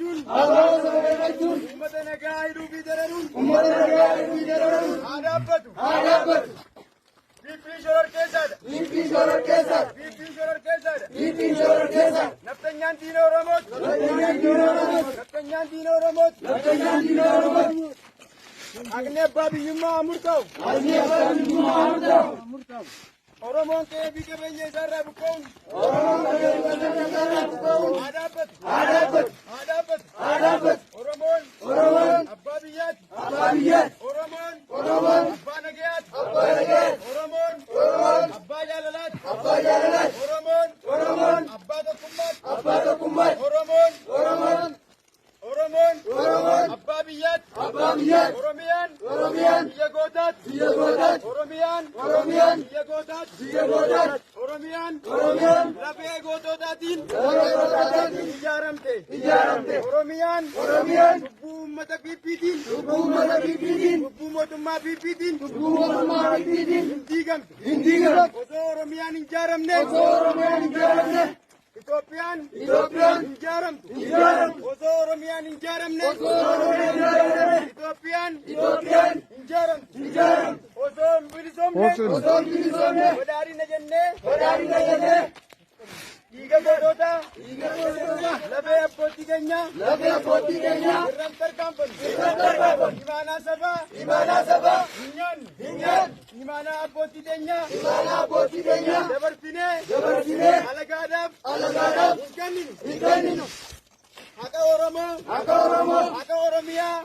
sababeeffachuun uummata nagaa hidhuu fi dararuun haa dhaabbatu. Biifii shororkeessaadha. Nafxanyaan diina Oromooti. Haqni abbaa biyyummaa haa murtaa'u. Oromoon qe'ee fi qabeenya isaarraa buqqa'uun haa dhaabbatu. Oromoon abbaa biyyaati. Oromoon abbaa nagayaati. Oromoon abbaa jaalalaati. Oromoon abbaa tokkummaati. Oromoon abbaa biyyaati. Oromiyaan biyya gootaati. Oromiyaan biyya gootaati. Oromiyaan lafee gootootaatiin ijaaramte. Oromiyaan lubbuu uummata Fiifiitiin, lubbuu mootummaa Fiifiitiin hin diigamte. Osoo Oromiyaan hin ijaaramne Itoophiyaan hin ijaaramtu. Osoo Oromiyaan hin ijaaramne Itoophiyaan hin ijaaramtu. Osoo hin bilisoomne badhaadhina jennee dhiiga gootootaa lafee abbootii keenyaa irraan tarkaanfannu. Imaanaa sabaa hin nyaannu. Imaanaa abbootii keenyaa dabarsinee alagaadhaaf hin kenninu. Haqa Oromoo, haqa Oromiyaa,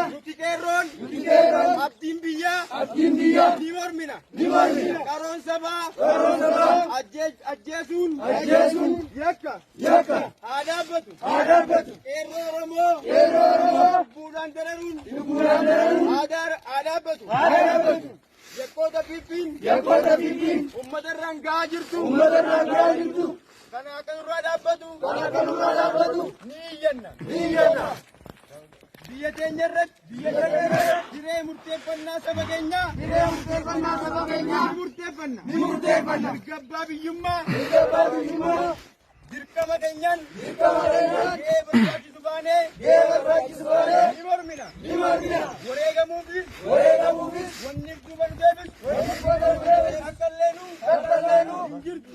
nuti qeerroon, abdiin biyyaa ni mormina. Qaroon sabaa ajjeesuun yakka haa dhaabbatu. Qeerroo Oromoo lubbuudhaan dararuun haa dhaabbatu. Yakkoota Fiifiin uummata irraan gahaa jirtu. Kana akka nurraa dhaabbatu ni iyyanna. Biyya teenya irratti diree murteeffannaa saba keenyaa ni murteeffanna. Mirga abbaa biyyummaa dirqama keenyaan gahee barbaachisu baanee ni mormina. Wareegamuufis wanni duuba deebis akka illeenuu hin jirtu.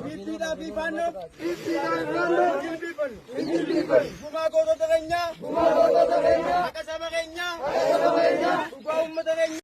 Fiifiidhaa fi faannoof hin jilbiifannu. Gumaa gootota keenyaa, haqa saba keenyaa, dhugaa uummata keenyaa.